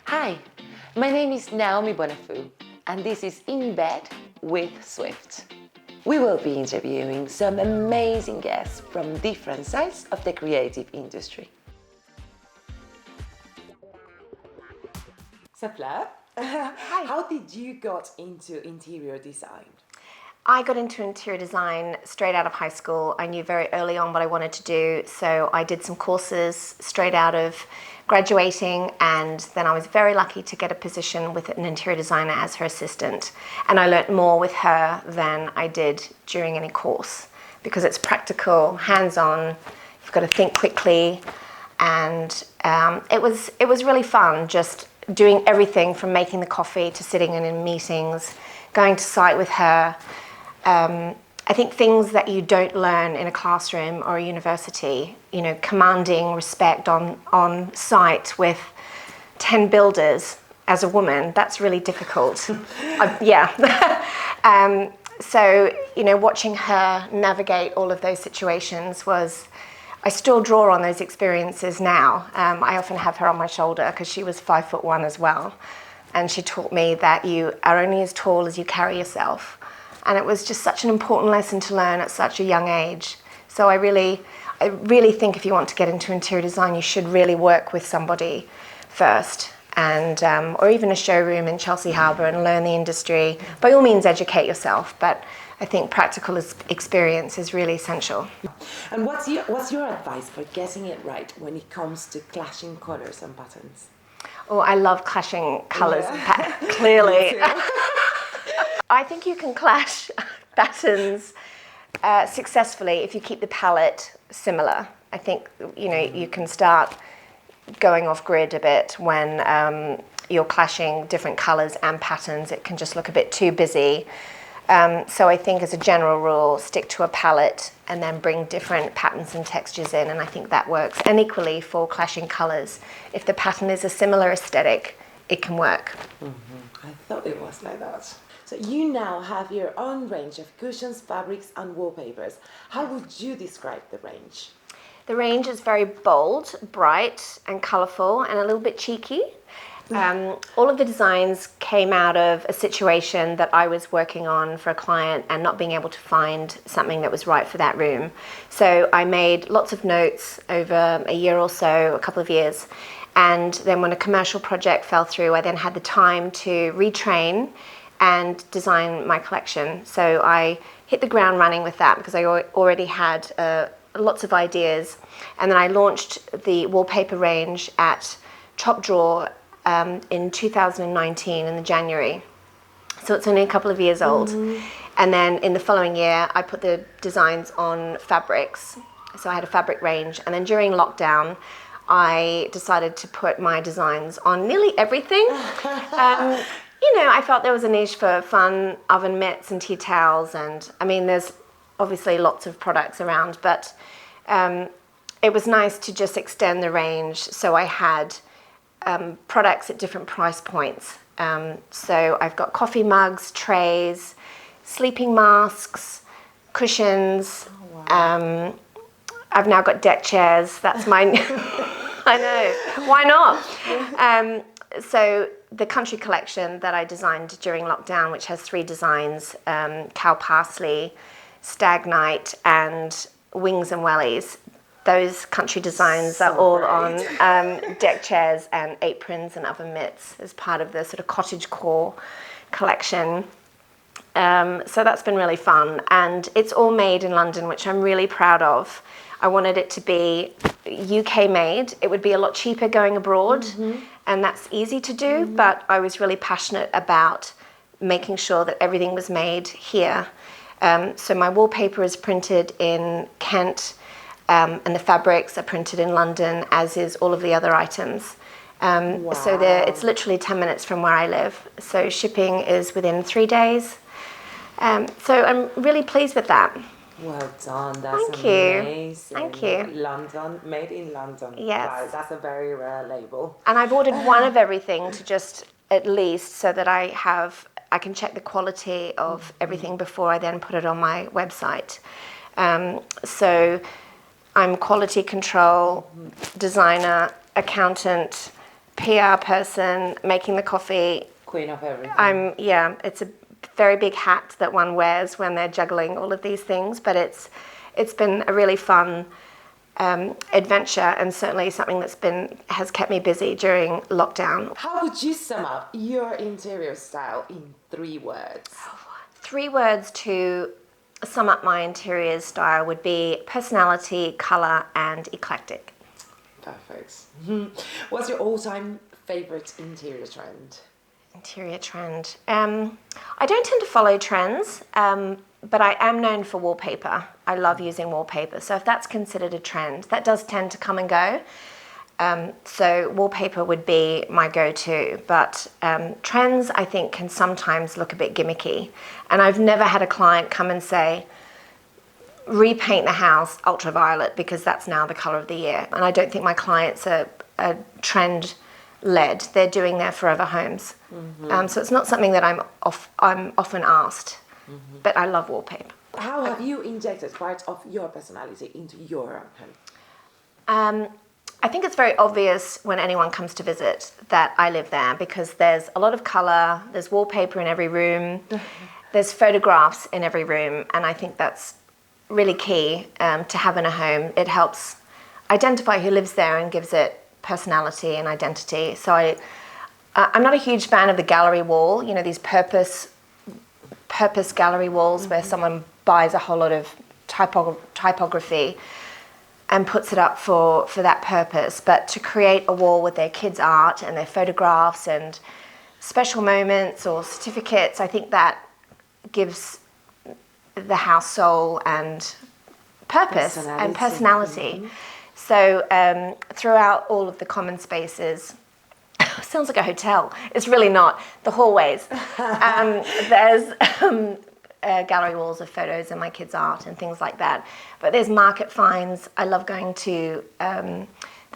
Hi, my name is Naomi Bonafu, and this is In Bed with Swyft. We will be interviewing some amazing guests from different sides of the creative industry. So Fleur, how did you got into interior design? I got into interior design straight out of high school. I knew very early on what I wanted to do, so I did some courses straight out of graduating, and then I was very lucky to get a position with an interior designer as her assistant. And I learnt more with her than I did during any course because it's practical, hands-on, you've got to think quickly, and it was really fun just doing everything from making the coffee to sitting in meetings, going to site with her. I think things that you don't learn in a classroom or a university, you know, commanding respect on site with 10 builders as a woman, that's really difficult. So, you know, watching her navigate all of those situations I still draw on those experiences now. I often have her on my shoulder because she was 5'1" as well. And she taught me that you are only as tall as you carry yourself. And it was just such an important lesson to learn at such a young age. So I really think if you want to get into interior design, you should really work with somebody first, and or even a showroom in Chelsea Harbour and learn the industry. By all means, educate yourself, but I think practical experience is really essential. And what's your advice for getting it right when it comes to clashing colours and patterns? Oh, I love clashing colours and patterns, clearly. I think you can clash patterns successfully if you keep the palette similar. I think, you know, you can start going off grid a bit when you're clashing different colours and patterns. It can just look a bit too busy. So I think as a general rule, stick to a palette and then bring different patterns and textures in, and I think that works. And equally for clashing colours, if the pattern is a similar aesthetic, it can work. I thought it was like that. So you now have your own range of cushions, fabrics and wallpapers. How would you describe the range? The range is very bold, bright and colourful and a little bit cheeky. All of the designs came out of a situation that I was working on for a client and not being able to find something that was right for that room. So I made lots of notes over a year or so, a couple of years. And then when a commercial project fell through, I then had the time to retrain and design my collection. So I hit the ground running with that because I already had lots of ideas. And then I launched the wallpaper range at Top Drawer in 2019 in the January. So it's only a couple of years old. And then in the following year, I put the designs on fabrics. So I had a fabric range. And then during lockdown, I decided to put my designs on nearly everything. You know, I felt there was a niche for fun oven mitts and tea towels, and I mean, there's obviously lots of products around, but it was nice to just extend the range. So I had products at different price points. So I've got coffee mugs, trays, sleeping masks, cushions. I've now got deck chairs. That's mine. I know. Why not? So the country collection that I designed during lockdown, which has 3 designs, cow parsley, stag night and wings and wellies, those country designs are all on deck chairs and aprons and oven mitts as part of the sort of cottage core collection. So that's been really fun, and it's all made in London, which I'm really proud of. I wanted it to be UK made. It would be a lot cheaper going abroad, and that's easy to do, but I was really passionate about making sure that everything was made here. So my wallpaper is printed in Kent, and the fabrics are printed in London, as is all of the other items. So it's literally 10 minutes from where I live. So shipping is within 3 days. So I'm really pleased with that. Well done, that's Thank amazing. you. Thank you. London, made in London. Yes. Wow, that's a very rare label. And I've ordered one of everything to just at least so that I can check the quality of everything before I then put it on my website. So I'm quality control, designer, accountant, PR person, making the coffee. Queen of everything. It's a very big hat that one wears when they're juggling all of these things, but it's been a really fun adventure, and certainly something has kept me busy during lockdown. How would you sum up your interior style in 3 words? 3 words to sum up my interior style would be personality, color, and eclectic. Perfect. What's your all-time favorite interior trend? Interior trend. I don't tend to follow trends, but I am known for wallpaper. I love using wallpaper. So if that's considered a trend, that does tend to come and go. So wallpaper would be my go-to. But trends, I think, can sometimes look a bit gimmicky. And I've never had a client come and say, repaint the house ultraviolet because that's now the color of the year. And I don't think my clients are trend-led. They're doing their forever homes. So it's not something that I'm often asked. But I love wallpaper. How have you injected part of your personality into your home? I think it's very obvious when anyone comes to visit that I live there because there's a lot of colour, there's wallpaper in every room, there's photographs in every room, and I think that's really key to have in a home. It helps identify who lives there and gives it personality and identity. So I'm not a huge fan of the gallery wall, you know, these purpose gallery walls where someone buys a whole lot of typography and puts it up for that purpose. But to create a wall with their kids' art and their photographs and special moments or certificates, I think that gives the house soul and purpose and personality. So throughout all of the common spaces, sounds like a hotel. It's really not. The hallways. There's gallery walls of photos and my kids' art and things like that. But there's market finds. I love going to the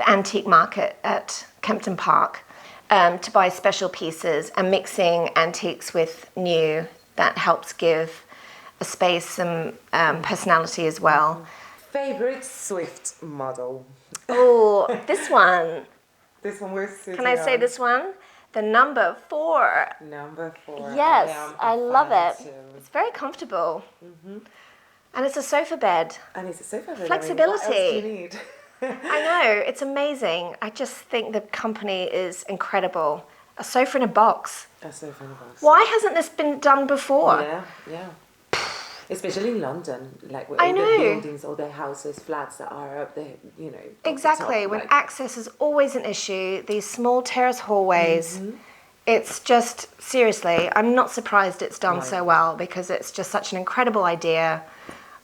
antique market at Kempton Park to buy special pieces and mixing antiques with new. That helps give a space some personality as well. Favorite Swyft model? Oh, this one. This one we're sitting Can I say this one? The number 4. Number 4. Yes, I love it. Too. It's very comfortable. And it's a sofa bed. And it's a sofa bed. Flexibility. I mean, what else do you need? I know, it's amazing. I just think the company is incredible. A sofa in a box. A sofa in a box. Why hasn't this been done before? Yeah. Especially in London, like with I all the know. buildings, all the houses, flats that are up there, you know. Exactly, top, when like... access is always an issue, these small terrace hallways, it's just, seriously, I'm not surprised it's done so well because it's just such an incredible idea,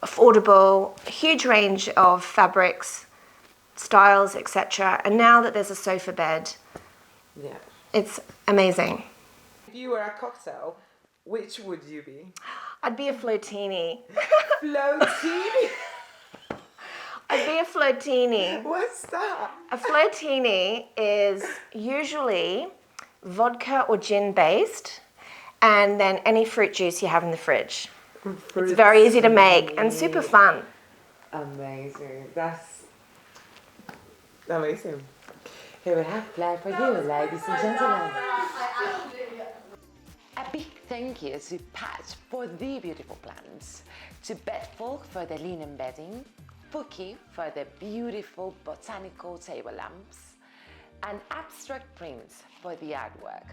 affordable, huge range of fabrics, styles, etc. And now that there's a sofa bed, it's amazing. If you were a cocktail, which would you be? I'd be a floatini. Floatini? I'd be a floatini. What's that? A floatini is usually vodka or gin based, and then any fruit juice you have in the fridge. It's very easy to make and super fun. Amazing. That's amazing. Here we have Fleur for you, ladies and gentlemen. A big thank you to Pat for the beautiful plants, to Bedfolk for the linen bedding, Pookie for the beautiful botanical table lamps, and Abstract Prints for the artwork.